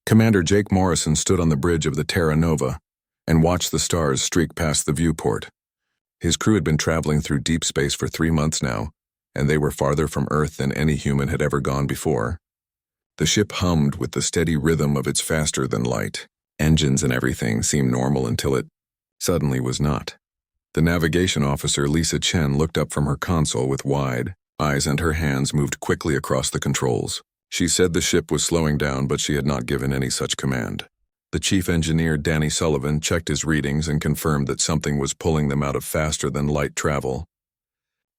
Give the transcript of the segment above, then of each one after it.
Commander Jake Morrison stood on the bridge of the Terra Nova and watched the stars streak past the viewport. His crew had been traveling through deep space for 3 months now, and they were farther from Earth than any human had ever gone before. The ship hummed with the steady rhythm of its faster-than-light. Engines and everything seemed normal until it suddenly was not. The navigation officer, Lisa Chen, looked up from her console with wide eyes and her hands moved quickly across the controls. She said the ship was slowing down, but she had not given any such command. The chief engineer, Danny Sullivan, checked his readings and confirmed that something was pulling them out of faster-than-light travel.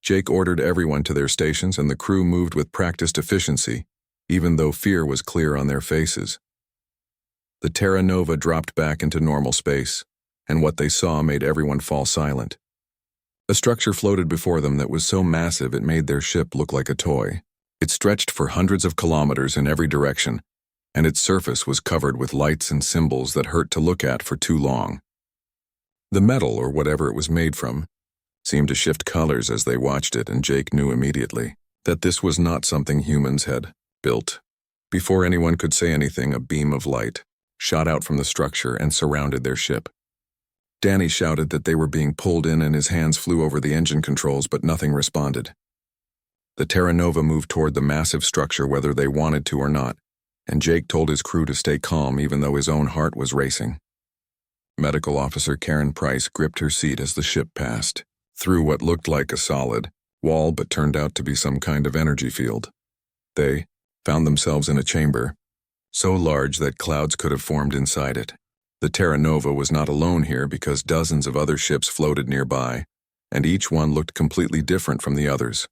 Jake ordered everyone to their stations, and the crew moved with practiced efficiency, even though fear was clear on their faces. The Terra Nova dropped back into normal space, and what they saw made everyone fall silent. A structure floated before them that was so massive it made their ship look like a toy. It stretched for hundreds of kilometers in every direction, and its surface was covered with lights and symbols that hurt to look at for too long. The metal, or whatever it was made from, seemed to shift colors as they watched it, and Jake knew immediately that this was not something humans had built. Before anyone could say anything, a beam of light shot out from the structure and surrounded their ship. Danny shouted that they were being pulled in, and his hands flew over the engine controls, but nothing responded. The Terra Nova moved toward the massive structure whether they wanted to or not, and Jake told his crew to stay calm even though his own heart was racing. Medical Officer Karen Price gripped her seat as the ship passed through what looked like a solid wall but turned out to be some kind of energy field. They found themselves in a chamber so large that clouds could have formed inside it. The Terra Nova was not alone here because dozens of other ships floated nearby, and each one looked completely different from the others.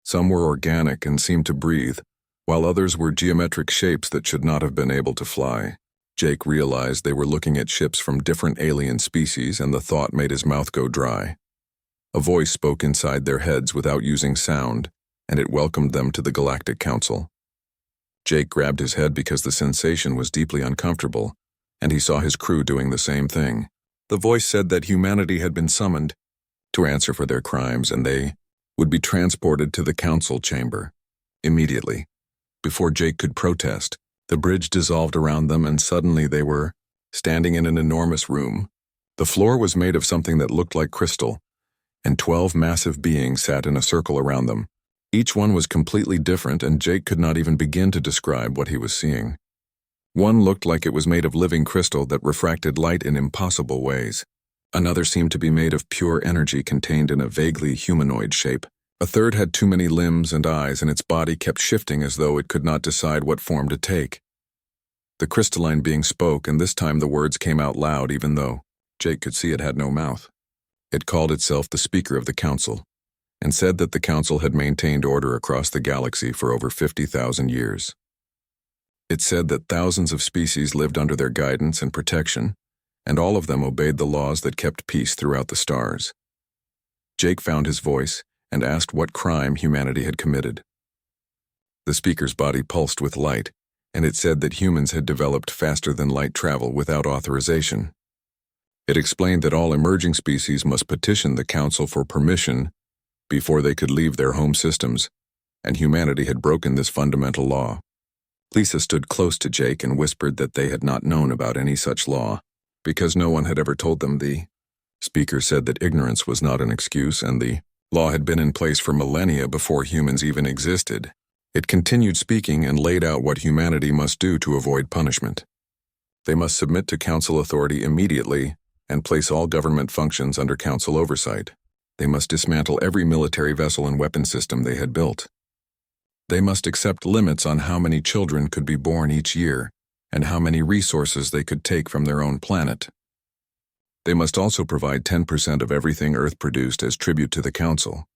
Some were organic and seemed to breathe, while others were geometric shapes that should not have been able to fly. Jake realized they were looking at ships from different alien species, and the thought made his mouth go dry. A voice spoke inside their heads without using sound, and it welcomed them to the Galactic Council. Jake grabbed his head because the sensation was deeply uncomfortable, and he saw his crew doing the same thing. The voice said that humanity had been summoned to answer for their crimes, and they would be transported to the council chamber immediately. Before Jake could protest, the bridge dissolved around them, and suddenly they were standing in an enormous room. The floor was made of something that looked like crystal, and 12 massive beings sat in a circle around them. Each one was completely different, and Jake could not even begin to describe what he was seeing. One looked like it was made of living crystal that refracted light in impossible ways. Another seemed to be made of pure energy contained in a vaguely humanoid shape. A third had too many limbs and eyes, and its body kept shifting as though it could not decide what form to take. The crystalline being spoke, and this time the words came out loud even though Jake could see it had no mouth. It called itself the Speaker of the Council, and said that the Council had maintained order across the galaxy for over 50,000 years. It said that thousands of species lived under their guidance and protection, and all of them obeyed the laws that kept peace throughout the stars. Jake found his voice and asked what crime humanity had committed. The speaker's body pulsed with light, and it said that humans had developed faster-than-light travel without authorization. It explained that all emerging species must petition the Council for permission before they could leave their home systems, and humanity had broken this fundamental law. Lisa stood close to Jake and whispered that they had not known about any such law, because no one had ever told them. The speaker said that ignorance was not an excuse, and the law had been in place for millennia before humans even existed. It continued speaking and laid out what humanity must do to avoid punishment. They must submit to council authority immediately and place all government functions under council oversight. They must dismantle every military vessel and weapon system they had built. They must accept limits on how many children could be born each year and how many resources they could take from their own planet. They must also provide 10% of everything Earth produced as tribute to the Council.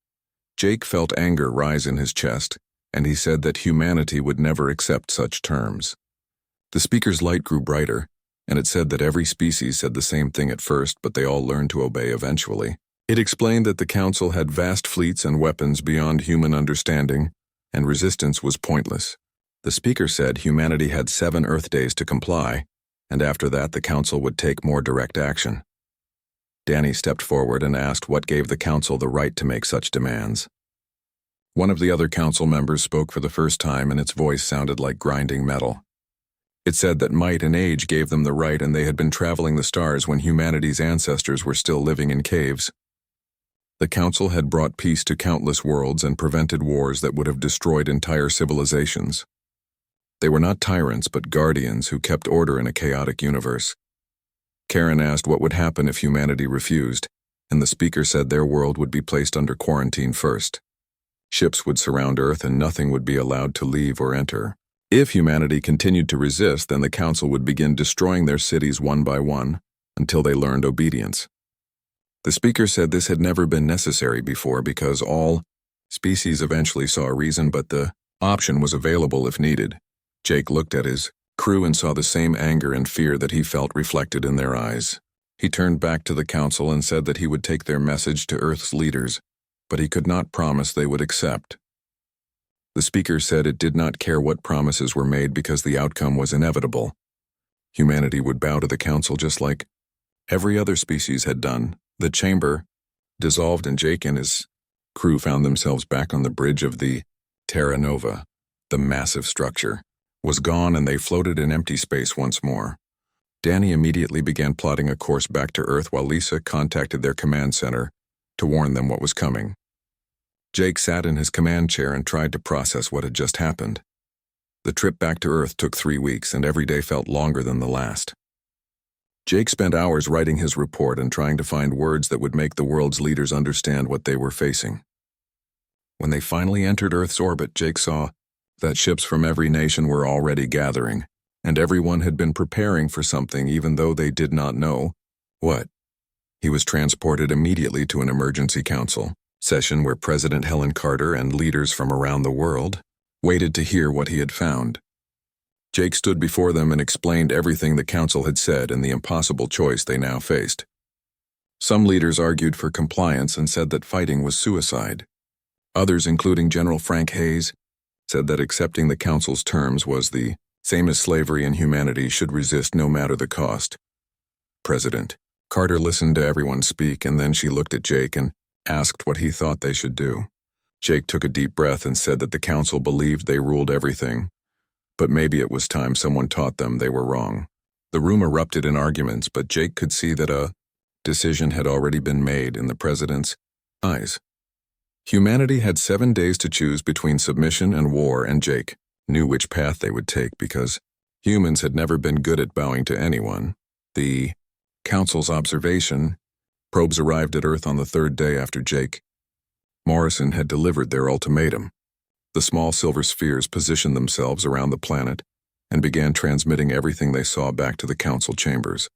Jake felt anger rise in his chest, and he said that humanity would never accept such terms. The speaker's light grew brighter, and it said that every species said the same thing at first, but they all learned to obey eventually. It explained that the Council had vast fleets and weapons beyond human understanding, and resistance was pointless. The speaker said humanity had 7 Earth days to comply, and after that the Council would take more direct action. Danny stepped forward and asked what gave the Council the right to make such demands. One of the other Council members spoke for the first time, and its voice sounded like grinding metal. It said that might and age gave them the right, and they had been traveling the stars when humanity's ancestors were still living in caves. The Council had brought peace to countless worlds and prevented wars that would have destroyed entire civilizations. They were not tyrants but guardians who kept order in a chaotic universe. Karen asked what would happen if humanity refused, and the speaker said their world would be placed under quarantine first. Ships would surround Earth and nothing would be allowed to leave or enter. If humanity continued to resist, then the Council would begin destroying their cities one by one until they learned obedience. The speaker said this had never been necessary before because all species eventually saw a reason, but the option was available if needed. Jake looked at his crew and saw the same anger and fear that he felt reflected in their eyes. He turned back to the Council and said that he would take their message to Earth's leaders, but he could not promise they would accept. The speaker said it did not care what promises were made because the outcome was inevitable. Humanity would bow to the Council just like every other species had done. The chamber dissolved and Jake and his crew found themselves back on the bridge of the Terra Nova. The massive structure was gone and they floated in empty space once more. Danny immediately began plotting a course back to Earth while Lisa contacted their command center to warn them what was coming. Jake sat in his command chair and tried to process what had just happened. The trip back to Earth took 3 weeks and every day felt longer than the last. Jake spent hours writing his report and trying to find words that would make the world's leaders understand what they were facing. When they finally entered Earth's orbit, Jake saw that ships from every nation were already gathering, and everyone had been preparing for something even though they did not know what. He was transported immediately to an emergency council session where President Helen Carter and leaders from around the world waited to hear what he had found. Jake stood before them and explained everything the council had said and the impossible choice they now faced. Some leaders argued for compliance and said that fighting was suicide. Others, including General Frank Hayes, said that accepting the council's terms was the same as slavery and humanity should resist no matter the cost. President Carter listened to everyone speak, and then she looked at Jake and asked what he thought they should do. Jake took a deep breath and said that the council believed they ruled everything, but maybe it was time someone taught them they were wrong. The room erupted in arguments, but Jake could see that a decision had already been made in the president's eyes. Humanity had 7 days to choose between submission and war, and Jake knew which path they would take because humans had never been good at bowing to anyone. The council's observation probes arrived at Earth on the 3rd day after Jake Morrison had delivered their ultimatum. The small silver spheres positioned themselves around the planet and began transmitting everything they saw back to the council chambers.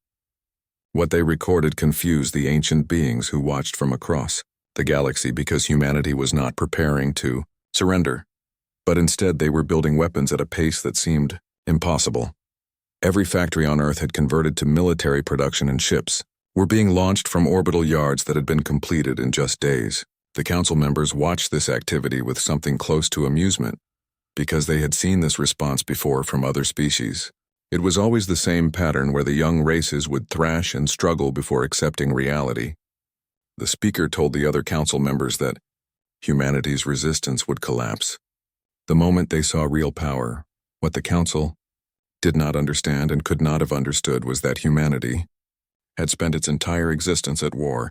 What they recorded confused the ancient beings who watched from across the galaxy because humanity was not preparing to surrender, but instead they were building weapons at a pace that seemed impossible. Every factory on Earth had converted to military production, and ships were being launched from orbital yards that had been completed in just days. The council members watched this activity with something close to amusement because they had seen this response before from other species. It was always the same pattern where the young races would thrash and struggle before accepting reality. The speaker told the other council members that humanity's resistance would collapse the moment they saw real power. What the council did not understand and could not have understood was that humanity had spent its entire existence at war.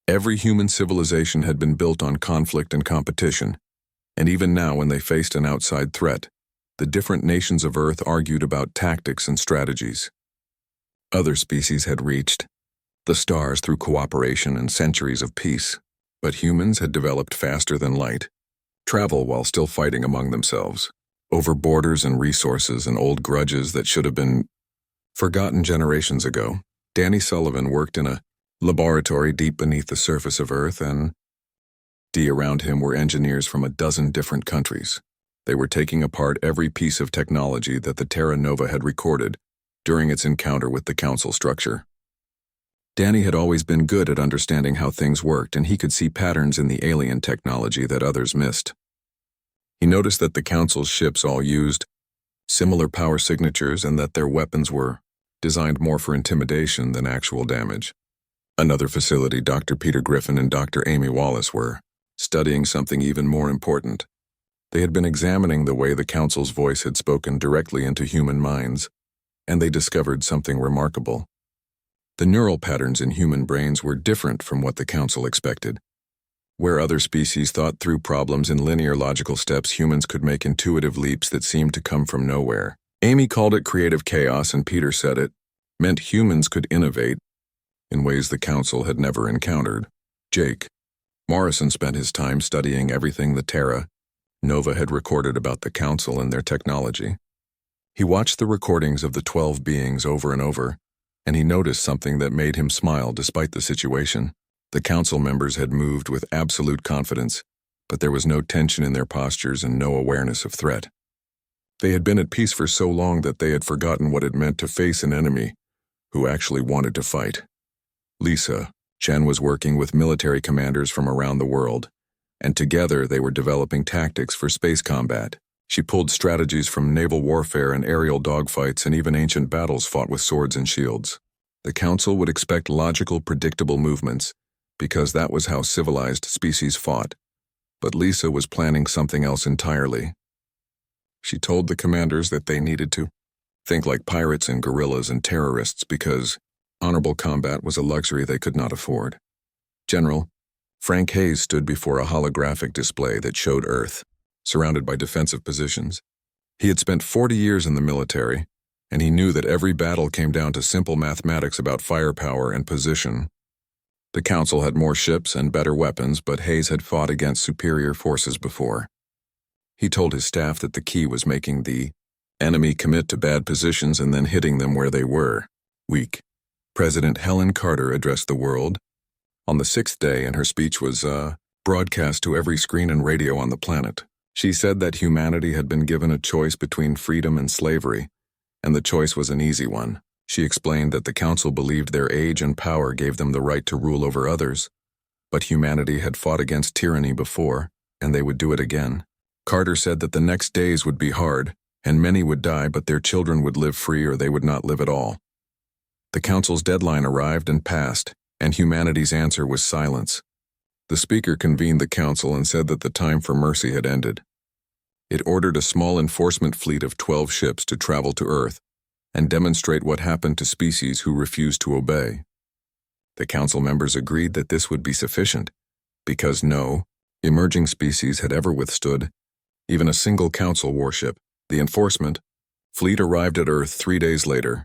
Every human civilization had been built on conflict and competition, and even now when they faced an outside threat, the different nations of Earth argued about tactics and strategies. Other species had reached the stars through cooperation and centuries of peace, but humans had developed faster than light, travel while still fighting among themselves, over borders and resources and old grudges that should have been forgotten generations ago. Danny Sullivan worked in a laboratory deep beneath the surface of Earth, and around him were engineers from a dozen different countries. They were taking apart every piece of technology that the Terra Nova had recorded during its encounter with the council structure. Danny had always been good at understanding how things worked, and he could see patterns in the alien technology that others missed. He noticed that the council's ships all used similar power signatures and that their weapons were designed more for intimidation than actual damage. Another facility, Dr. Peter Griffin and Dr. Amy Wallace were studying something even more important. They had been examining the way the council's voice had spoken directly into human minds. and they discovered something remarkable. The neural patterns in human brains were different from what the Council expected. Where other species thought through problems in linear logical steps, humans could make intuitive leaps that seemed to come from nowhere. Amy called it creative chaos, and Peter said it meant humans could innovate in ways the Council had never encountered. Jake Morrison spent his time studying everything the Terra Nova had recorded about the Council and their technology. He watched the recordings of the 12 beings over and over, and he noticed something that made him smile despite the situation. The Council members had moved with absolute confidence, but there was no tension in their postures and no awareness of threat. They had been at peace for so long that they had forgotten what it meant to face an enemy who actually wanted to fight. Lisa Chen was working with military commanders from around the world, and together they were developing tactics for space combat. She pulled strategies from naval warfare and aerial dogfights and even ancient battles fought with swords and shields. The Council would expect logical, predictable movements, because that was how civilized species fought. But Lisa was planning something else entirely. She told the commanders that they needed to think like pirates and guerrillas and terrorists because honorable combat was a luxury they could not afford. General Frank Hayes stood before a holographic display that showed Earth, surrounded by defensive positions. He had spent 40 years in the military, and he knew that every battle came down to simple mathematics about firepower and position. The Council had more ships and better weapons, but Hayes had fought against superior forces before. He told his staff that the key was making the enemy commit to bad positions and then hitting them where they were weak. President Helen Carter addressed the world on the 6th day, and her speech was broadcast to every screen and radio on the planet. She said that humanity had been given a choice between freedom and slavery, and the choice was an easy one. She explained that the Council believed their age and power gave them the right to rule over others, but humanity had fought against tyranny before, and they would do it again. Carter said that the next days would be hard, and many would die, but their children would live free or they would not live at all. The Council's deadline arrived and passed, and humanity's answer was silence. The speaker convened the Council and said that the time for mercy had ended. It ordered a small enforcement fleet of 12 ships to travel to Earth and demonstrate what happened to species who refused to obey. The Council members agreed that this would be sufficient, because no emerging species had ever withstood even a single Council warship. The enforcement fleet arrived at Earth 3 days later,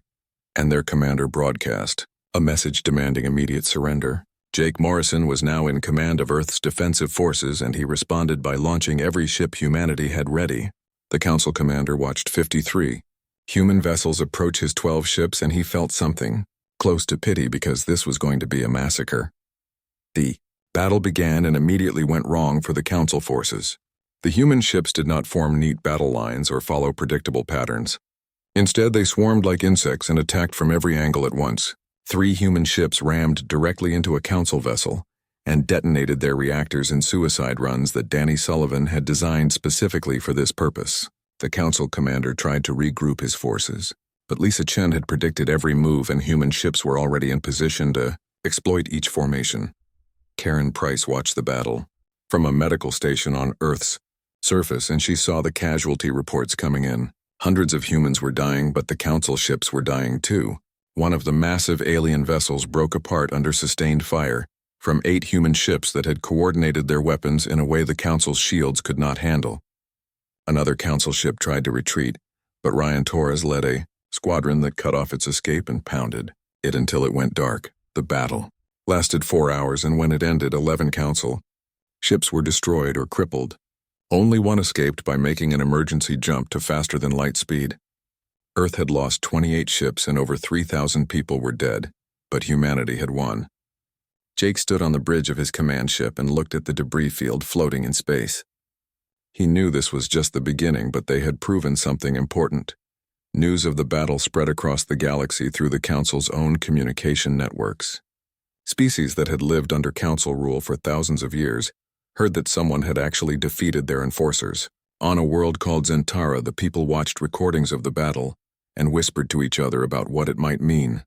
and their commander broadcast a message demanding immediate surrender. Jake Morrison was now in command of Earth's defensive forces, and he responded by launching every ship humanity had ready. The Council commander watched 53 human vessels approach his 12 ships, and he felt something close to pity because this was going to be a massacre. The battle began and immediately went wrong for the Council forces. The human ships did not form neat battle lines or follow predictable patterns. Instead, they swarmed like insects and attacked from every angle at once. 3 human ships rammed directly into a Council vessel and detonated their reactors in suicide runs that Danny Sullivan had designed specifically for this purpose. The Council commander tried to regroup his forces, but Lisa Chen had predicted every move and human ships were already in position to exploit each formation. Karen Price watched the battle from a medical station on Earth's surface, and she saw the casualty reports coming in. Hundreds of humans were dying, but the Council ships were dying too. One of the massive alien vessels broke apart under sustained fire from 8 human ships that had coordinated their weapons in a way the Council's shields could not handle. Another Council ship tried to retreat, but Ryan Torres led a squadron that cut off its escape and pounded it until it went dark. The battle lasted 4 hours, and when it ended, 11 Council ships were destroyed or crippled. Only one escaped by making an emergency jump to faster than light speed. Earth had lost 28 ships and over 3,000 people were dead, but humanity had won. Jake stood on the bridge of his command ship and looked at the debris field floating in space. He knew this was just the beginning, but they had proven something important. News of the battle spread across the galaxy through the Council's own communication networks. Species that had lived under Council rule for thousands of years heard that someone had actually defeated their enforcers. On a world called Zentara, the people watched recordings of the battle and whispered to each other about what it might mean.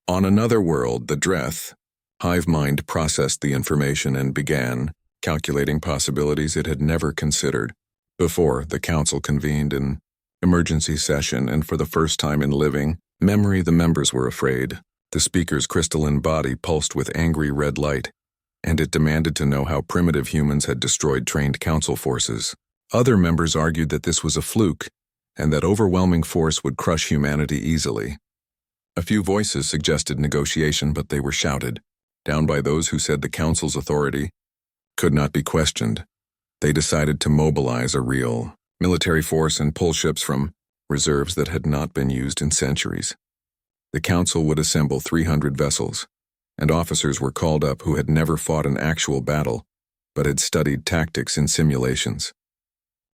On another world, the Dreth, hive mind processed the information and began calculating possibilities it had never considered. Before, the Council convened in emergency session, and for the first time in living memory, the members were afraid. The speaker's crystalline body pulsed with angry red light, and it demanded to know how primitive humans had destroyed trained council forces. Other members argued that this was a fluke, and that overwhelming force would crush humanity easily. A few voices suggested negotiation, but they were shouted down by those who said the council's authority could not be questioned. They decided to mobilize a real military force and pull ships from reserves that had not been used in centuries. The council would assemble 300 vessels, and officers were called up who had never fought an actual battle, but had studied tactics in simulations.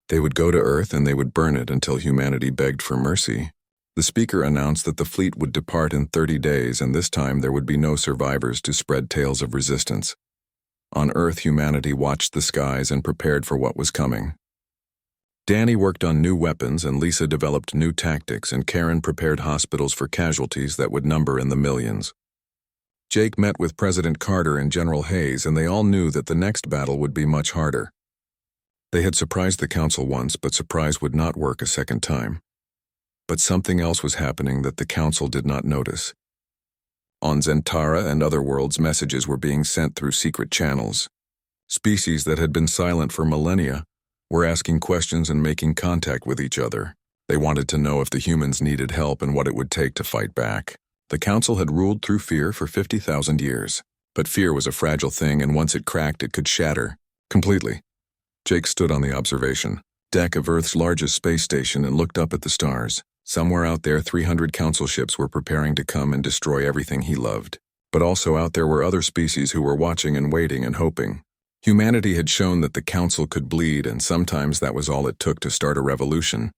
They would go to Earth and they would burn it until humanity begged for mercy. The speaker announced that the fleet would depart in 30 days, and this time there would be no survivors to spread tales of resistance. On Earth, humanity watched the skies and prepared for what was coming. Danny worked on new weapons, and Lisa developed new tactics, and Karen prepared hospitals for casualties that would number in the millions. Jake met with President Carter and General Hayes, and they all knew that the next battle would be much harder. They had surprised the council once, but surprise would not work a second time. But something else was happening that the council did not notice. On Zentara and other worlds, messages were being sent through secret channels. Species that had been silent for millennia were asking questions and making contact with each other. They wanted to know if the humans needed help and what it would take to fight back. The council had ruled through fear for 50,000 years, but fear was a fragile thing, and once it cracked, it could shatter completely. Jake stood on the observation deck of Earth's largest space station and looked up at the stars. Somewhere out there, 300 council ships were preparing to come and destroy everything he loved. But also out there were other species who were watching and waiting and hoping. Humanity had shown that the council could bleed, and sometimes that was all it took to start a revolution.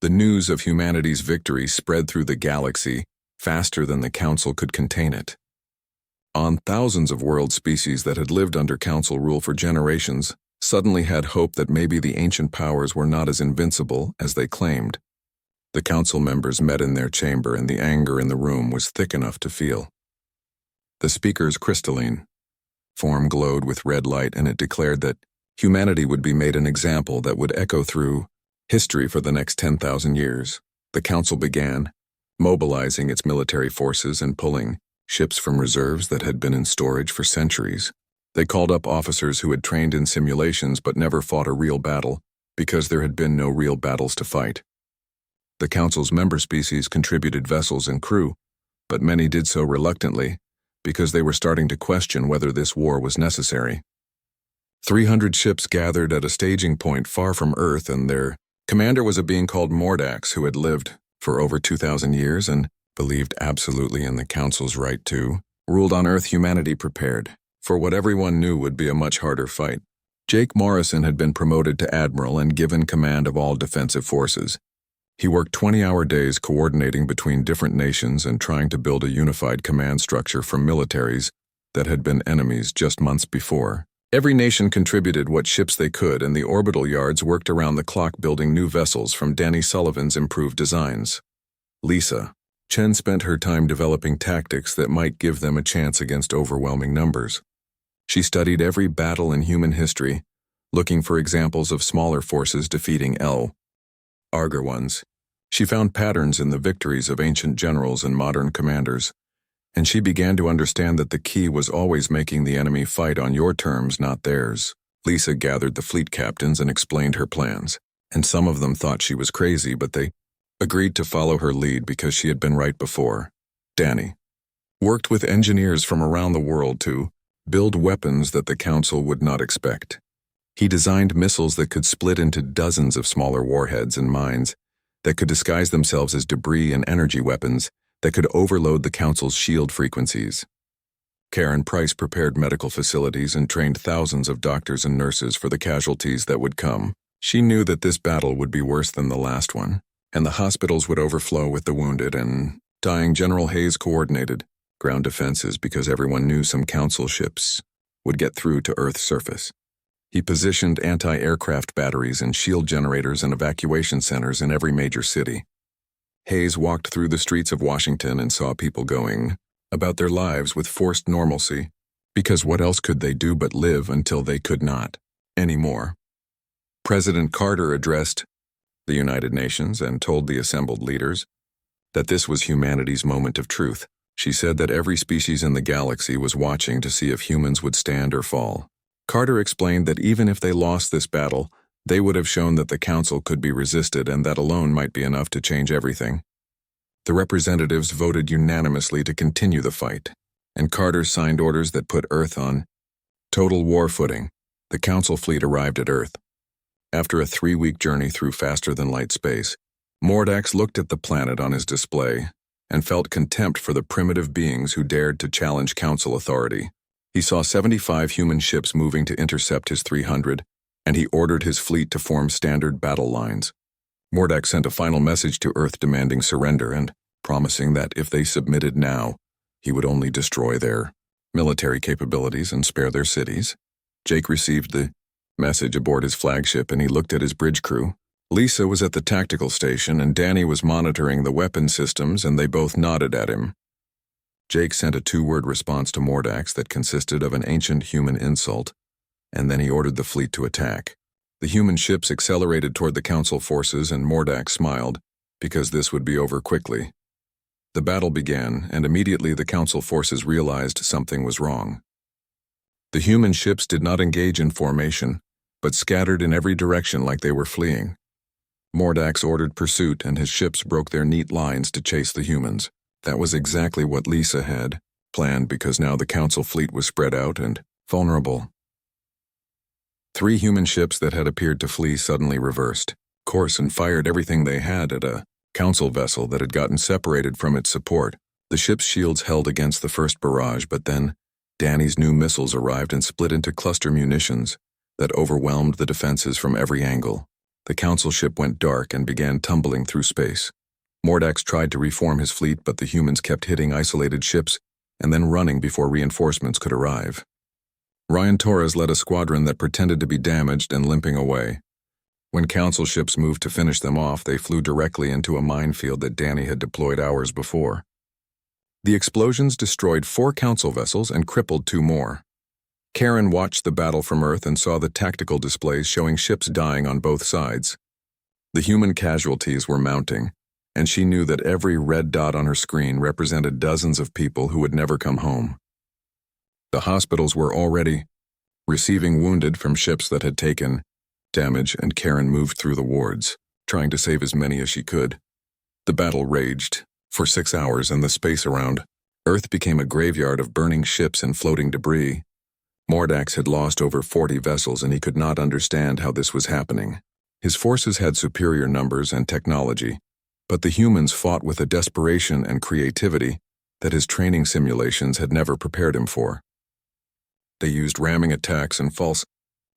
The news of humanity's victory spread through the galaxy faster than the council could contain it. On thousands of world species that had lived under council rule for generations suddenly had hope that maybe the ancient powers were not as invincible as they claimed. The council members met in their chamber, and the anger in the room was thick enough to feel. The speaker's crystalline form glowed with red light, and it declared that humanity would be made an example that would echo through history for the next 10,000 years. The council began mobilizing its military forces and pulling ships from reserves that had been in storage for centuries. They called up officers who had trained in simulations but never fought a real battle because there had been no real battles to fight. The council's member species contributed vessels and crew, but many did so reluctantly because they were starting to question whether this war was necessary. 300 ships gathered at a staging point far from Earth, and their commander was a being called Mordax, who had lived for over 2,000 years and believed absolutely in the council's right to ruled on Earth. Humanity prepared for what everyone knew would be a much harder fight. Jake Morrison had been promoted to admiral and given command of all defensive forces. He worked 20-hour days coordinating between different nations and trying to build a unified command structure from militaries that had been enemies just months before. Every nation contributed what ships they could, and the orbital yards worked around the clock building new vessels from Danny Sullivan's improved designs. Lisa Chen spent her time developing tactics that might give them a chance against overwhelming numbers. She studied every battle in human history, looking for examples of smaller forces defeating larger ones. She found patterns in the victories of ancient generals and modern commanders, and she began to understand that the key was always making the enemy fight on your terms, not theirs. Lisa gathered the fleet captains and explained her plans, and some of them thought she was crazy, but they agreed to follow her lead because she had been right before. Danny worked with engineers from around the world to build weapons that the council would not expect. He designed missiles that could split into dozens of smaller warheads and mines that could disguise themselves as debris and energy weapons that could overload the council's shield frequencies. Karen Price prepared medical facilities and trained thousands of doctors and nurses for the casualties that would come. She knew that this battle would be worse than the last one, and the hospitals would overflow with the wounded and dying. General Hayes coordinated ground defenses because everyone knew some council ships would get through to Earth's surface. He positioned anti-aircraft batteries and shield generators and evacuation centers in every major city. Hayes walked through the streets of Washington and saw people going about their lives with forced normalcy, because what else could they do but live until they could not anymore? President Carter addressed the United Nations, and told the assembled leaders that this was humanity's moment of truth. She said that every species in the galaxy was watching to see if humans would stand or fall. Carter explained that even if they lost this battle, they would have shown that the Council could be resisted, and that alone might be enough to change everything. The representatives voted unanimously to continue the fight, and Carter signed orders that put Earth on total war footing. The Council fleet arrived at Earth. After a 3-week journey through faster-than-light space, Mordax looked at the planet on his display and felt contempt for the primitive beings who dared to challenge Council authority. He saw 75 human ships moving to intercept his 300, and he ordered his fleet to form standard battle lines. Mordax sent a final message to Earth demanding surrender and promising that if they submitted now, he would only destroy their military capabilities and spare their cities. Jake received the message aboard his flagship, and he looked at his bridge crew. Lisa was at the tactical station, and Danny was monitoring the weapon systems, and they both nodded at him. Jake sent a 2-word response to Mordax that consisted of an ancient human insult, and then he ordered the fleet to attack. The human ships accelerated toward the Council forces, and Mordax smiled, because this would be over quickly. The battle began, and immediately the Council forces realized something was wrong. The human ships did not engage in formation, but scattered in every direction like they were fleeing. Mordax ordered pursuit, and his ships broke their neat lines to chase the humans. That was exactly what Lisa had planned, because now the Council fleet was spread out and vulnerable. 3 human ships that had appeared to flee suddenly reversed course and fired everything they had at a Council vessel that had gotten separated from its support. The ship's shields held against the first barrage, but then Danny's new missiles arrived and split into cluster munitions that overwhelmed the defenses from every angle. The Council ship went dark and began tumbling through space. Mordax tried to reform his fleet, but the humans kept hitting isolated ships and then running before reinforcements could arrive. Ryan Torres led a squadron that pretended to be damaged and limping away. When Council ships moved to finish them off, they flew directly into a minefield that Danny had deployed hours before. The explosions destroyed 4 Council vessels and crippled 2 more. Karen watched the battle from Earth and saw the tactical displays showing ships dying on both sides. The human casualties were mounting, and she knew that every red dot on her screen represented dozens of people who would never come home. The hospitals were already receiving wounded from ships that had taken damage, and Karen moved through the wards, trying to save as many as she could. The battle raged for 6 hours, and the space around Earth became a graveyard of burning ships and floating debris. Mordax had lost over 40 vessels, and he could not understand how this was happening. His forces had superior numbers and technology, but the humans fought with a desperation and creativity that his training simulations had never prepared him for. They used ramming attacks and false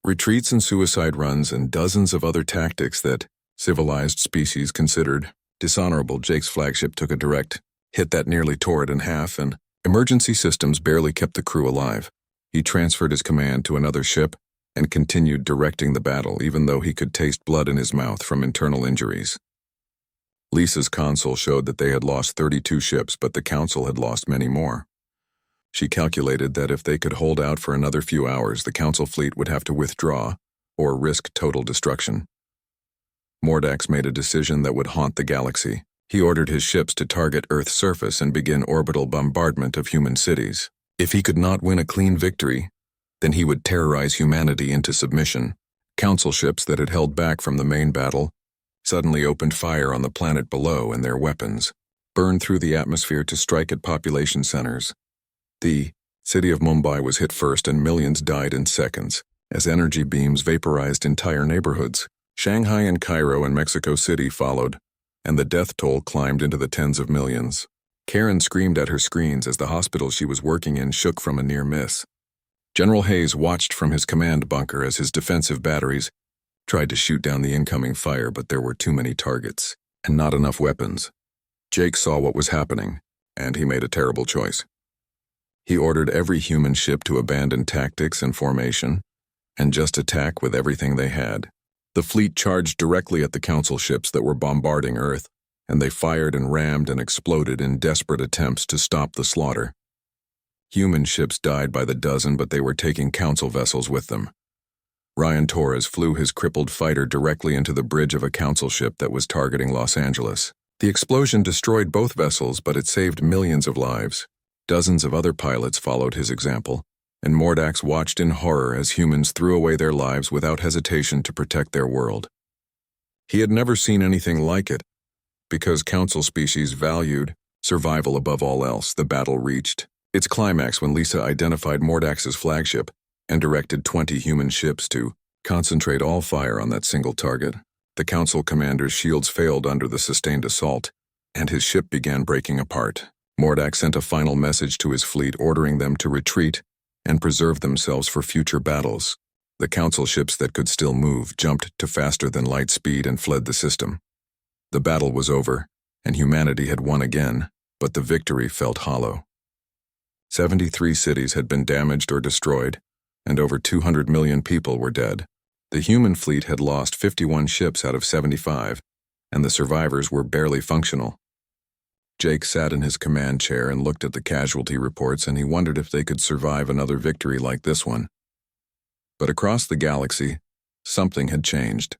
retreats and suicide runs and dozens of other tactics that civilized species considered dishonorable. Jake's flagship took a direct hit that nearly tore it in half, and emergency systems barely kept the crew alive. He transferred his command to another ship and continued directing the battle, even though he could taste blood in his mouth from internal injuries. Lisa's console showed that they had lost 32 ships, but the Council had lost many more. She calculated that if they could hold out for another few hours, the Council fleet would have to withdraw or risk total destruction. Mordax made a decision that would haunt the galaxy. He ordered his ships to target Earth's surface and begin orbital bombardment of human cities. If he could not win a clean victory, then he would terrorize humanity into submission. Council ships that had held back from the main battle suddenly opened fire on the planet below, and their weapons burned through the atmosphere to strike at population centers. The city of Mumbai was hit first, and millions died in seconds as energy beams vaporized entire neighborhoods. Shanghai and Cairo and Mexico City followed, and the death toll climbed into the tens of millions. Karen screamed at her screens as the hospital she was working in shook from a near miss. General Hayes watched from his command bunker as his defensive batteries tried to shoot down the incoming fire, but there were too many targets and not enough weapons. Jake saw what was happening, and he made a terrible choice. He ordered every human ship to abandon tactics and formation and just attack with everything they had. The fleet charged directly at the Council ships that were bombarding Earth, and they fired and rammed and exploded in desperate attempts to stop the slaughter. Human ships died by the dozen, but they were taking Council vessels with them. Ryan Torres flew his crippled fighter directly into the bridge of a council ship that was targeting Los Angeles. The explosion destroyed both vessels, but it saved millions of lives. Dozens of other pilots followed his example, and Mordax watched in horror as humans threw away their lives without hesitation to protect their world. He had never seen anything like it. Because council species valued survival above all else, the battle reached its climax when Lisa identified Mordax's flagship and directed 20 human ships to concentrate all fire on that single target. The council commander's shields failed under the sustained assault, and his ship began breaking apart. Mordax sent a final message to his fleet ordering them to retreat and preserve themselves for future battles. The council ships that could still move jumped to faster than light speed and fled the system. The battle was over, and humanity had won again, but the victory felt hollow. 73 cities had been damaged or destroyed, and over 200 million people were dead. The human fleet had lost 51 ships out of 75, and the survivors were barely functional. Jake sat in his command chair and looked at the casualty reports, and he wondered if they could survive another victory like this one. But across the galaxy, something had changed.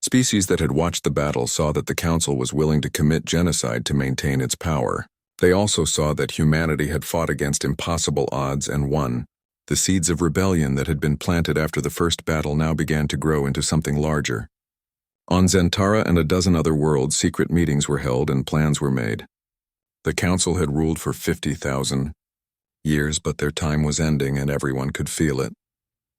Species that had watched the battle saw that the Council was willing to commit genocide to maintain its power. They also saw that humanity had fought against impossible odds and won. The seeds of rebellion that had been planted after the first battle now began to grow into something larger. On Zentara and a dozen other worlds, secret meetings were held and plans were made. The Council had ruled for 50,000 years, but their time was ending and everyone could feel it.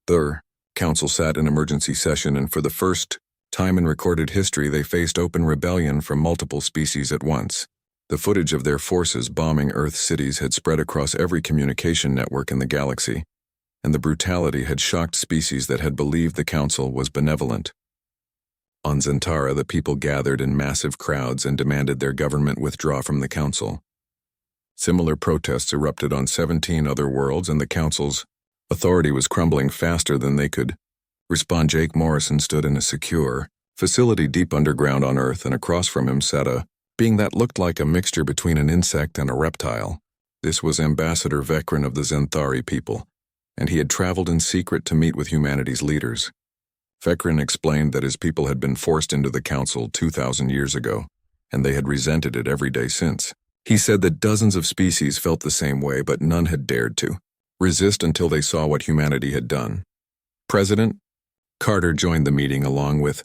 The Council sat in emergency session, and for the first time in recorded history, they faced open rebellion from multiple species at once. The footage of their forces bombing Earth cities had spread across every communication network in the galaxy, and the brutality had shocked species that had believed the Council was benevolent. On Zentara, the people gathered in massive crowds and demanded their government withdraw from the Council. Similar protests erupted on 17 other worlds, and the Council's authority was crumbling faster than they could respond. Jake Morrison stood in a secure facility deep underground on Earth, and across from him sat a being that looked like a mixture between an insect and a reptile. This was Ambassador Vekran of the Zenthari people, and he had traveled in secret to meet with humanity's leaders. Vekran explained that his people had been forced into the Council 2,000 years ago, and they had resented it every day since. He said that dozens of species felt the same way, but none had dared to resist until they saw what humanity had done. President Carter joined the meeting along with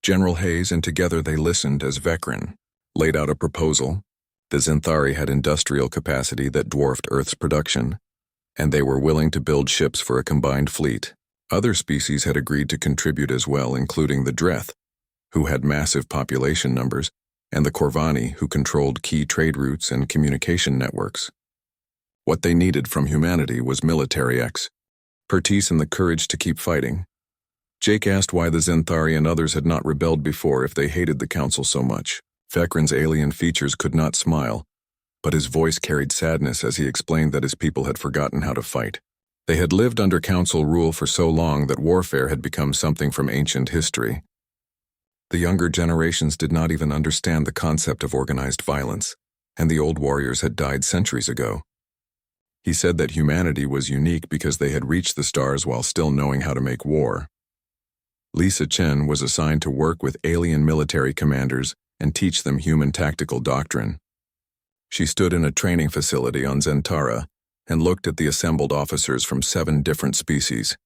General Hayes, and together they listened as Vekran laid out a proposal. The Zenthari had industrial capacity that dwarfed Earth's production, and they were willing to build ships for a combined fleet. Other species had agreed to contribute as well, including the Dreth, who had massive population numbers, and the Corvani, who controlled key trade routes and communication networks. What they needed from humanity was military expertise and the courage to keep fighting. Jake asked why the Zenthari and others had not rebelled before if they hated the Council so much. Vekran's alien features could not smile, but his voice carried sadness as he explained that his people had forgotten how to fight. They had lived under Council rule for so long that warfare had become something from ancient history. The younger generations did not even understand the concept of organized violence, and the old warriors had died centuries ago. He said that humanity was unique because they had reached the stars while still knowing how to make war. Lisa Chen was assigned to work with alien military commanders and teach them human tactical doctrine. She stood in a training facility on Zentara and looked at the assembled officers from 7 different species.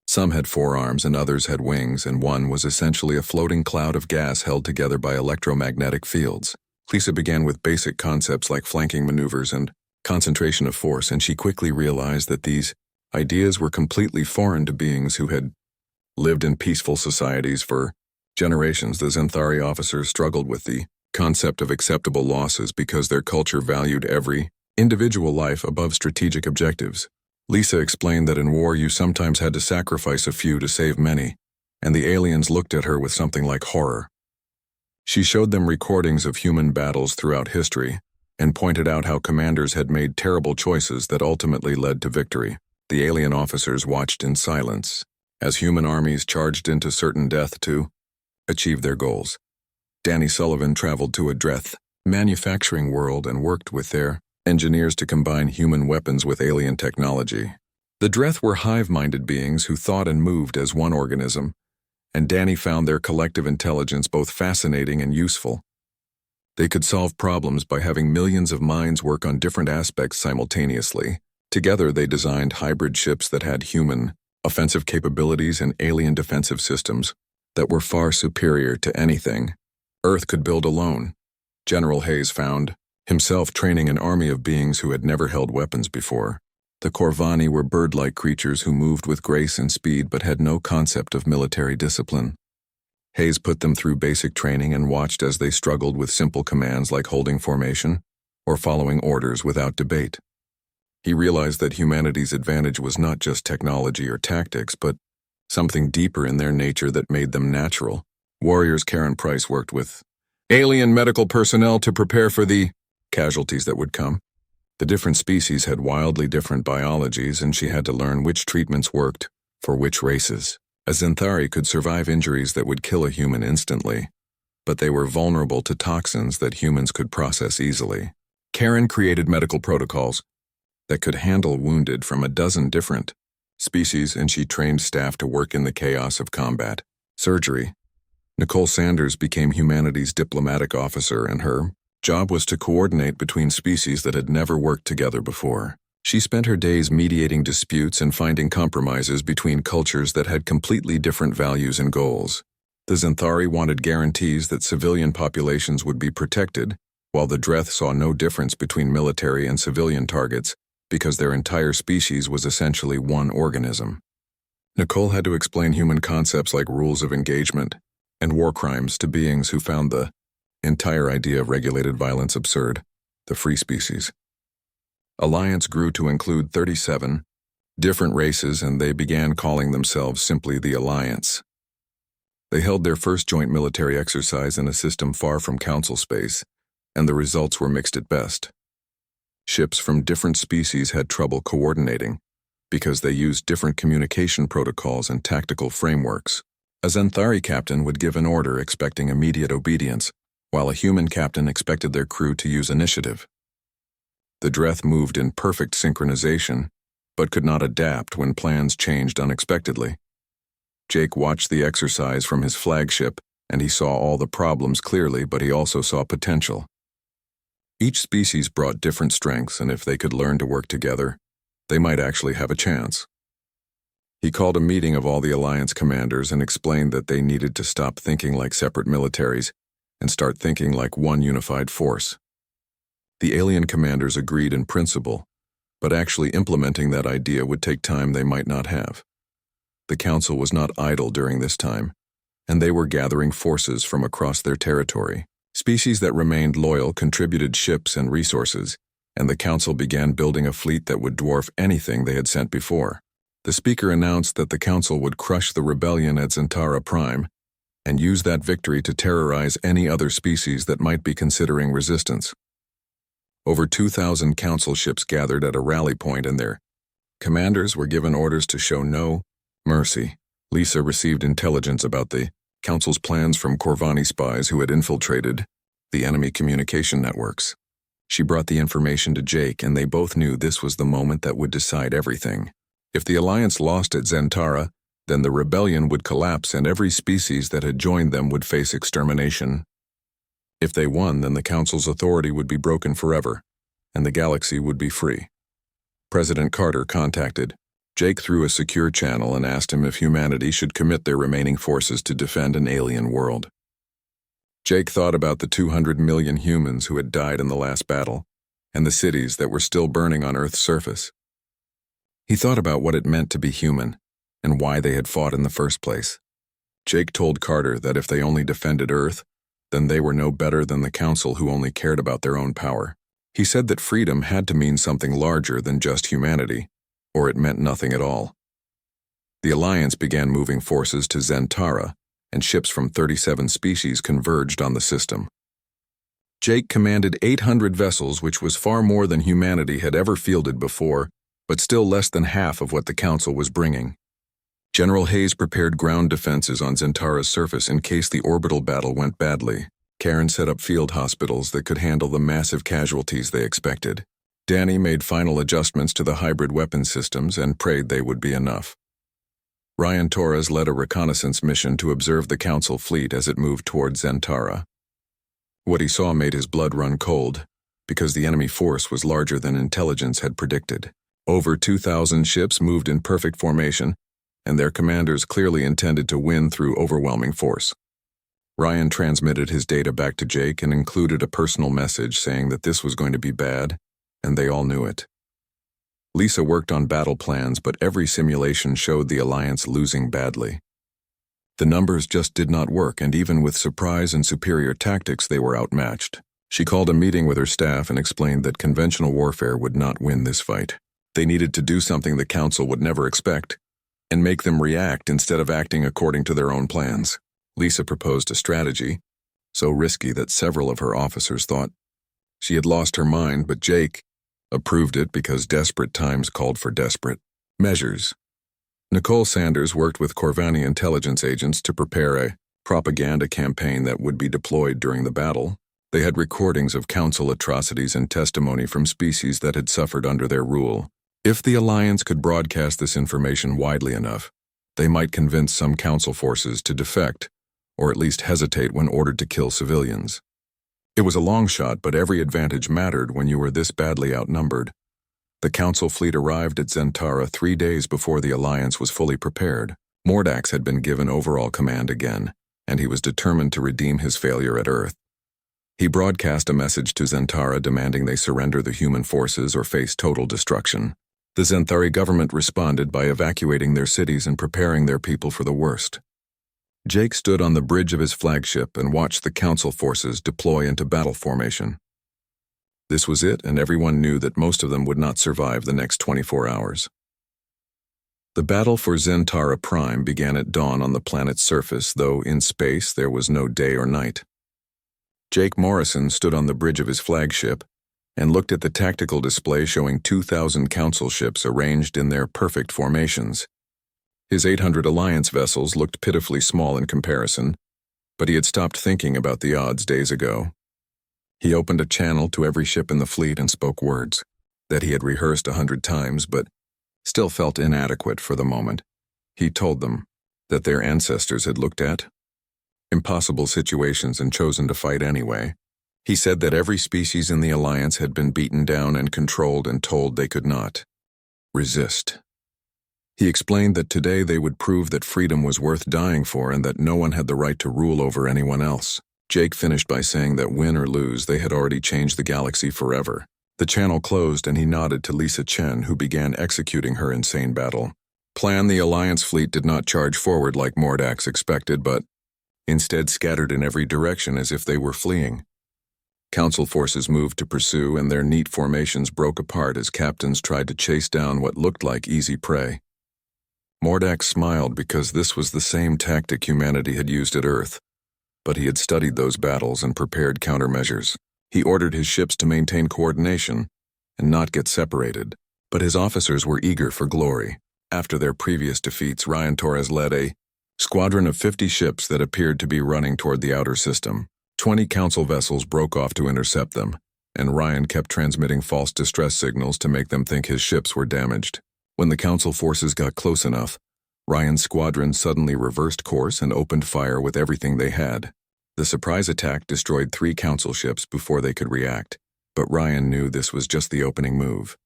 Some had 4 arms and others had wings, and one was essentially a floating cloud of gas held together by electromagnetic fields. Lisa began with basic concepts like flanking maneuvers and concentration of force, and she quickly realized that these ideas were completely foreign to beings who had lived in peaceful societies for generations. The Zenthari officers struggled with the concept of acceptable losses because their culture valued every individual life above strategic objectives. Lisa explained that in war you sometimes had to sacrifice a few to save many, and the aliens looked at her with something like horror. She showed them recordings of human battles throughout history and pointed out how commanders had made terrible choices that ultimately led to victory. The alien officers watched in silence as human armies charged into certain death to achieve their goals. Danny Sullivan traveled to a Dreth manufacturing world and worked with their engineers to combine human weapons with alien technology. The Dreth were hive-minded beings who thought and moved as one organism, and Danny found their collective intelligence both fascinating and useful. They could solve problems by having millions of minds work on different aspects simultaneously. Together, they designed hybrid ships that had human, offensive capabilities and alien defensive systems that were far superior to anything Earth could build alone. General Hayes found himself training an army of beings who had never held weapons before. The Corvani were bird-like creatures who moved with grace and speed but had no concept of military discipline. Hayes put them through basic training and watched as they struggled with simple commands like holding formation or following orders without debate. He realized that humanity's advantage was not just technology or tactics, but something deeper in their nature that made them natural. Warriors Karen Price worked with alien medical personnel to prepare for the casualties that would come. The different species had wildly different biologies, and she had to learn which treatments worked for which races. A Xanthari could survive injuries that would kill a human instantly, but they were vulnerable to toxins that humans could process easily. Karen created medical protocols that could handle wounded from a dozen different species, and she trained staff to work in the chaos of combat. Surgery. Nicole Sanders became humanity's diplomatic officer, and her job was to coordinate between species that had never worked together before. She spent her days mediating disputes and finding compromises between cultures that had completely different values and goals. The Xanthari wanted guarantees that civilian populations would be protected, while the Dreth saw no difference between military and civilian targets because their entire species was essentially one organism. Nicole had to explain human concepts like rules of engagement and war crimes to beings who found the entire idea of regulated violence absurd, the free species. Alliance grew to include 37 different races, and they began calling themselves simply the Alliance. They held their first joint military exercise in a system far from Council space, and the results were mixed at best. Ships from different species had trouble coordinating because they used different communication protocols and tactical frameworks. A Xanthari captain would give an order expecting immediate obedience, while a human captain expected their crew to use initiative. The Dreth moved in perfect synchronization, but could not adapt when plans changed unexpectedly. Jake watched the exercise from his flagship, and he saw all the problems clearly, but he also saw potential. Each species brought different strengths, and if they could learn to work together, they might actually have a chance. He called a meeting of all the Alliance commanders and explained that they needed to stop thinking like separate militaries and start thinking like one unified force. The alien commanders agreed in principle, but actually implementing that idea would take time they might not have. The Council was not idle during this time, and they were gathering forces from across their territory. Species that remained loyal contributed ships and resources, and the Council began building a fleet that would dwarf anything they had sent before. The speaker announced that the Council would crush the rebellion at Zentara Prime and use that victory to terrorize any other species that might be considering resistance. Over 2,000 Council ships gathered at a rally point, and their commanders were given orders to show no mercy. Lisa received intelligence about the Council's plans from Corvani spies who had infiltrated the enemy communication networks. She brought the information to Jake, and they both knew this was the moment that would decide everything. If the Alliance lost at Zentara, then the rebellion would collapse and every species that had joined them would face extermination. If they won, then the Council's authority would be broken forever, and the galaxy would be free. President Carter contacted Jake through a secure channel and asked him if humanity should commit their remaining forces to defend an alien world. Jake thought about the 200 million humans who had died in the last battle, and the cities that were still burning on Earth's surface. He thought about what it meant to be human, and why they had fought in the first place. Jake told Carter that if they only defended Earth, then they were no better than the Council who only cared about their own power. He said that freedom had to mean something larger than just humanity, or it meant nothing at all. The Alliance began moving forces to Zentara, and ships from 37 species converged on the system. Jake commanded 800 vessels, which was far more than humanity had ever fielded before, but still less than half of what the Council was bringing. General Hayes prepared ground defenses on Zentara's surface in case the orbital battle went badly. Karen set up field hospitals that could handle the massive casualties they expected. Danny made final adjustments to the hybrid weapon systems and prayed they would be enough. Ryan Torres led a reconnaissance mission to observe the Council fleet as it moved towards Zentara. What he saw made his blood run cold, because the enemy force was larger than intelligence had predicted. Over 2,000 ships moved in perfect formation, and their commanders clearly intended to win through overwhelming force. Ryan transmitted his data back to Jake and included a personal message saying that this was going to be bad, and they all knew it. Lisa worked on battle plans, but every simulation showed the Alliance losing badly. The numbers just did not work, and even with surprise and superior tactics, they were outmatched. She called a meeting with her staff and explained that conventional warfare would not win this fight. They needed to do something the Council would never expect, and make them react instead of acting according to their own plans. Lisa proposed a strategy, so risky that several of her officers thought she had lost her mind, but Jake approved it because desperate times called for desperate measures. Nicole Sanders worked with Corvani intelligence agents to prepare a propaganda campaign that would be deployed during the battle. They had recordings of Council atrocities and testimony from species that had suffered under their rule. If the Alliance could broadcast this information widely enough, they might convince some Council forces to defect, or at least hesitate when ordered to kill civilians. It was a long shot, but every advantage mattered when you were this badly outnumbered. The Council fleet arrived at Zentara 3 days before the Alliance was fully prepared. Mordax had been given overall command again, and he was determined to redeem his failure at Earth. He broadcast a message to Zentara demanding they surrender the human forces or face total destruction. The Zenthari government responded by evacuating their cities and preparing their people for the worst. Jake stood on the bridge of his flagship and watched the Council forces deploy into battle formation. This was it, and everyone knew that most of them would not survive the next 24 hours. The battle for Zentara Prime began at dawn on the planet's surface, though in space there was no day or night. Jake Morrison stood on the bridge of his flagship and looked at the tactical display showing 2,000 Council ships arranged in their perfect formations. His 800 Alliance vessels looked pitifully small in comparison, but he had stopped thinking about the odds days ago. He opened a channel to every ship in the fleet and spoke words that he had rehearsed 100 times but still felt inadequate for the moment. He told them that their ancestors had looked at impossible situations and chosen to fight anyway. He said that every species in the Alliance had been beaten down and controlled and told they could not resist. He explained that today they would prove that freedom was worth dying for and that no one had the right to rule over anyone else. Jake finished by saying that win or lose, they had already changed the galaxy forever. The channel closed and he nodded to Lisa Chen, who began executing her insane battle plan. The Alliance fleet did not charge forward like Mordax expected, but instead scattered in every direction as if they were fleeing. Council forces moved to pursue, and their neat formations broke apart as captains tried to chase down what looked like easy prey. Mordax smiled because this was the same tactic humanity had used at Earth, but he had studied those battles and prepared countermeasures. He ordered his ships to maintain coordination and not get separated, but his officers were eager for glory. After their previous defeats, Ryan Torres led a squadron of 50 ships that appeared to be running toward the outer system. 20 Council vessels broke off to intercept them, and Ryan kept transmitting false distress signals to make them think his ships were damaged. When the Council forces got close enough, Ryan's squadron suddenly reversed course and opened fire with everything they had. The surprise attack destroyed 3 Council ships before they could react, but Ryan knew this was just the opening move.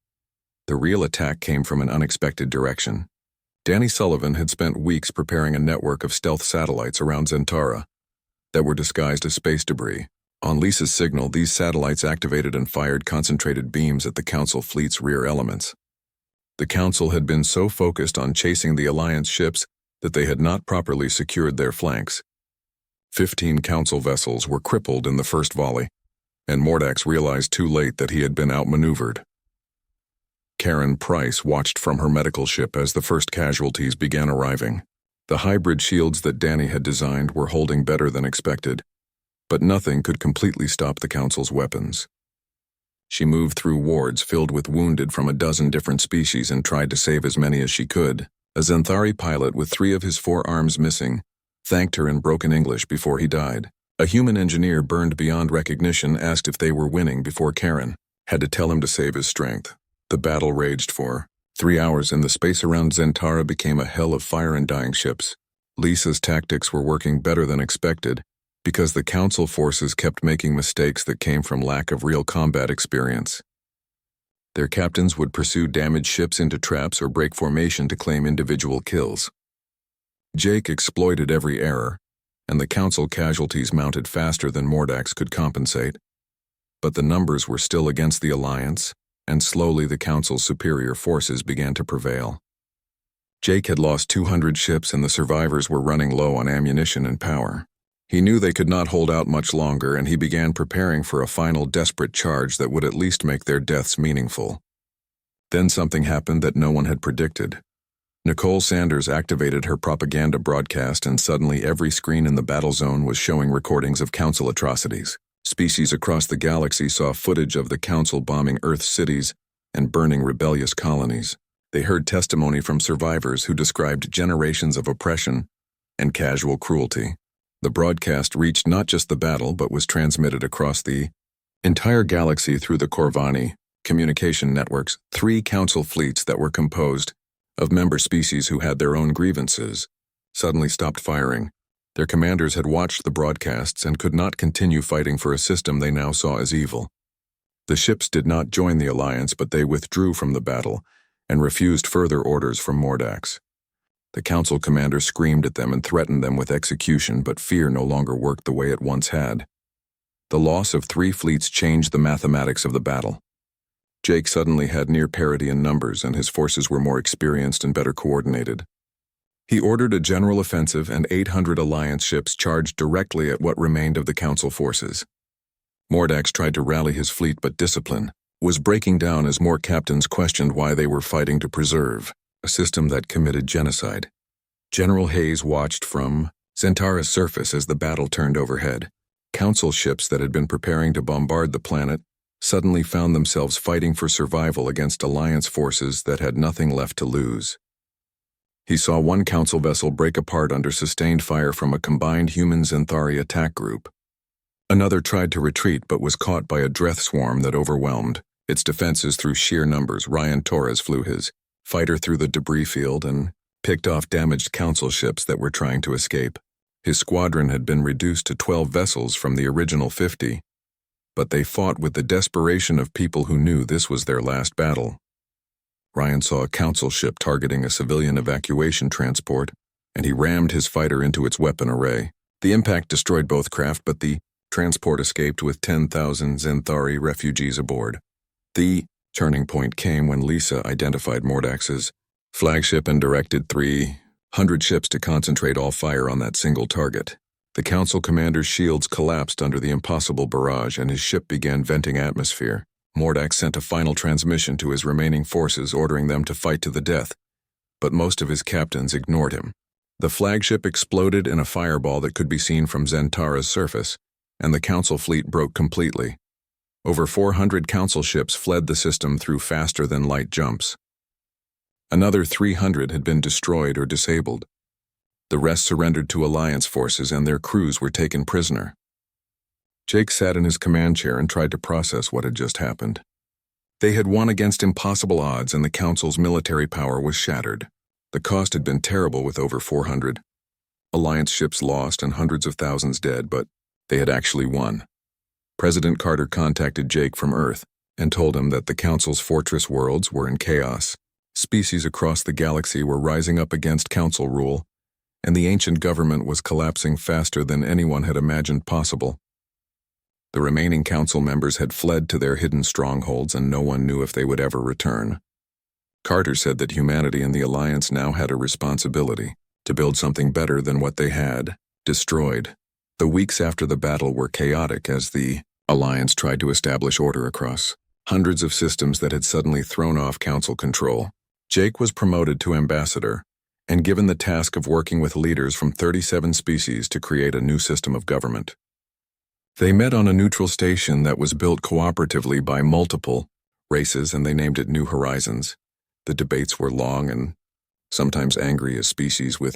The real attack came from an unexpected direction. Danny Sullivan had spent weeks preparing a network of stealth satellites around Zentara that were disguised as space debris. On Lisa's signal, these satellites activated and fired concentrated beams at the Council fleet's rear elements. The Council had been so focused on chasing the Alliance ships that they had not properly secured their flanks. 15 Council vessels were crippled in the first volley, and Mordax realized too late that he had been outmaneuvered. Karen Price watched from her medical ship as the first casualties began arriving. The hybrid shields that Danny had designed were holding better than expected, but nothing could completely stop the Council's weapons. She moved through wards filled with wounded from a dozen different species and tried to save as many as she could. A Zenthari pilot with 3 of his 4 arms missing thanked her in broken English before he died. A human engineer burned beyond recognition asked if they were winning before Karen had to tell him to save his strength. The battle raged for 3 hours, and the space around Zentara became a hell of fire and dying ships. Lisa's tactics were working better than expected because the Council forces kept making mistakes that came from lack of real combat experience. Their captains would pursue damaged ships into traps or break formation to claim individual kills. Jake exploited every error, and the Council casualties mounted faster than Mordax could compensate. But the numbers were still against the Alliance, and slowly the Council's superior forces began to prevail. Jake had lost 200 ships, and the survivors were running low on ammunition and power. He knew they could not hold out much longer, and he began preparing for a final desperate charge that would at least make their deaths meaningful. Then something happened that no one had predicted. Nicole Sanders activated her propaganda broadcast, and suddenly every screen in the battle zone was showing recordings of Council atrocities. Species across the galaxy saw footage of the Council bombing Earth cities and burning rebellious colonies. They heard testimony from survivors who described generations of oppression and casual cruelty. The broadcast reached not just the battle, but was transmitted across the entire galaxy through the Corvani communication networks. 3 Council fleets that were composed of member species who had their own grievances suddenly stopped firing. Their commanders had watched the broadcasts and could not continue fighting for a system they now saw as evil. The ships did not join the Alliance, but they withdrew from the battle and refused further orders from Mordax. The Council commander screamed at them and threatened them with execution, but fear no longer worked the way it once had. The loss of 3 fleets changed the mathematics of the battle. Jake suddenly had near parity in numbers, and his forces were more experienced and better coordinated. He ordered a general offensive, and 800 Alliance ships charged directly at what remained of the Council forces. Mordax tried to rally his fleet, but discipline was breaking down as more captains questioned why they were fighting to preserve a system that committed genocide. General Hayes watched from Zentara's surface as the battle turned overhead. Council ships that had been preparing to bombard the planet suddenly found themselves fighting for survival against Alliance forces that had nothing left to lose. He saw one Council vessel break apart under sustained fire from a combined human-Zenthari attack group. Another tried to retreat but was caught by a Dreth swarm that overwhelmed its defenses through sheer numbers. Ryan Torres flew his fighter through the debris field and picked off damaged Council ships that were trying to escape. His squadron had been reduced to 12 vessels from the original 50, but they fought with the desperation of people who knew this was their last battle. Ryan saw a Council ship targeting a civilian evacuation transport, and he rammed his fighter into its weapon array. The impact destroyed both craft, but the transport escaped with 10,000 Zenthari refugees aboard. The turning point came when Lisa identified Mordax's flagship and directed 300 ships to concentrate all fire on that single target. The Council commander's shields collapsed under the impossible barrage, and his ship began venting atmosphere. Mordax sent a final transmission to his remaining forces, ordering them to fight to the death, but most of his captains ignored him. The flagship exploded in a fireball that could be seen from Zentara's surface, and the Council fleet broke completely. Over 400 Council ships fled the system through faster-than-light jumps. Another 300 had been destroyed or disabled. The rest surrendered to Alliance forces, and their crews were taken prisoner. Jake sat in his command chair and tried to process what had just happened. They had won against impossible odds, and the Council's military power was shattered. The cost had been terrible, with over 400 Alliance ships lost and hundreds of thousands dead, but they had actually won. President Carter contacted Jake from Earth and told him that the Council's fortress worlds were in chaos. Species across the galaxy were rising up against Council rule, and the ancient government was collapsing faster than anyone had imagined possible. The remaining Council members had fled to their hidden strongholds, and no one knew if they would ever return. Carter said that humanity and the Alliance now had a responsibility to build something better than what they had destroyed. The weeks after the battle were chaotic as the Alliance tried to establish order across hundreds of systems that had suddenly thrown off Council control. Jake was promoted to ambassador and given the task of working with leaders from 37 species to create a new system of government. They met on a neutral station that was built cooperatively by multiple races, and they named it New Horizons. The debates were long and sometimes angry as species with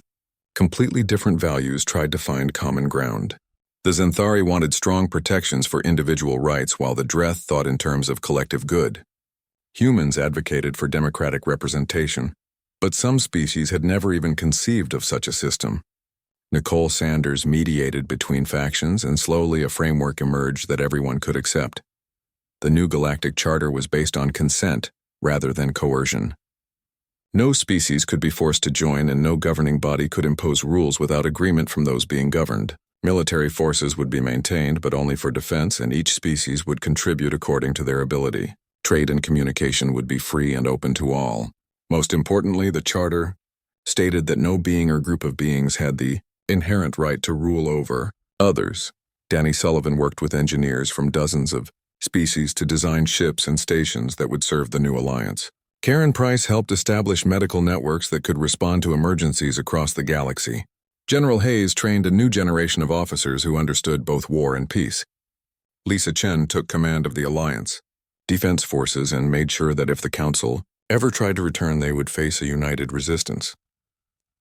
completely different values tried to find common ground. The Xanthari wanted strong protections for individual rights while the Dreth thought in terms of collective good. Humans advocated for democratic representation, but some species had never even conceived of such a system. Nicole Sanders mediated between factions, and slowly a framework emerged that everyone could accept. The new Galactic Charter was based on consent rather than coercion. No species could be forced to join, and no governing body could impose rules without agreement from those being governed. Military forces would be maintained, but only for defense, and each species would contribute according to their ability. Trade and communication would be free and open to all. Most importantly, the Charter stated that no being or group of beings had the inherent right to rule over others. Danny Sullivan worked with engineers from dozens of species to design ships and stations that would serve the new alliance. Karen Price helped establish medical networks that could respond to emergencies across the galaxy. General Hayes trained a new generation of officers who understood both war and peace. Lisa Chen took command of the alliance, defense forces, and made sure that if the Council ever tried to return, they would face a united resistance.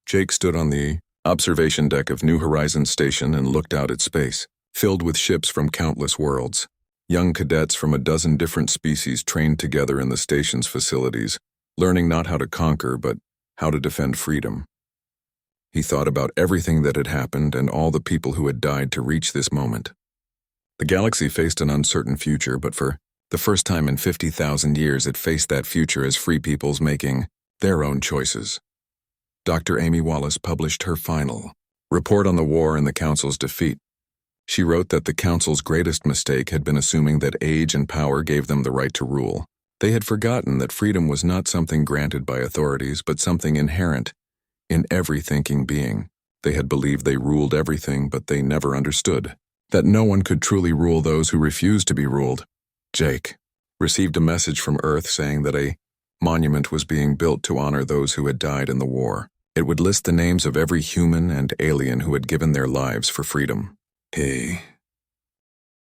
Jake stood on the observation deck of New Horizons Station and looked out at space, filled with ships from countless worlds. Young cadets from a dozen different species trained together in the station's facilities, learning not how to conquer, but how to defend freedom. He thought about everything that had happened and all the people who had died to reach this moment. The galaxy faced an uncertain future, but for the first time in 50,000 years, it faced that future as free peoples making their own choices. Dr. Amy Wallace published her final report on the war and the Council's defeat. She wrote that the Council's greatest mistake had been assuming that age and power gave them the right to rule. They had forgotten that freedom was not something granted by authorities, but something inherent in every thinking being. They had believed they ruled everything, but they never understood that no one could truly rule those who refused to be ruled. Jake received a message from Earth saying that a monument was being built to honor those who had died in the war. It would list the names of every human and alien who had given their lives for freedom. Hey,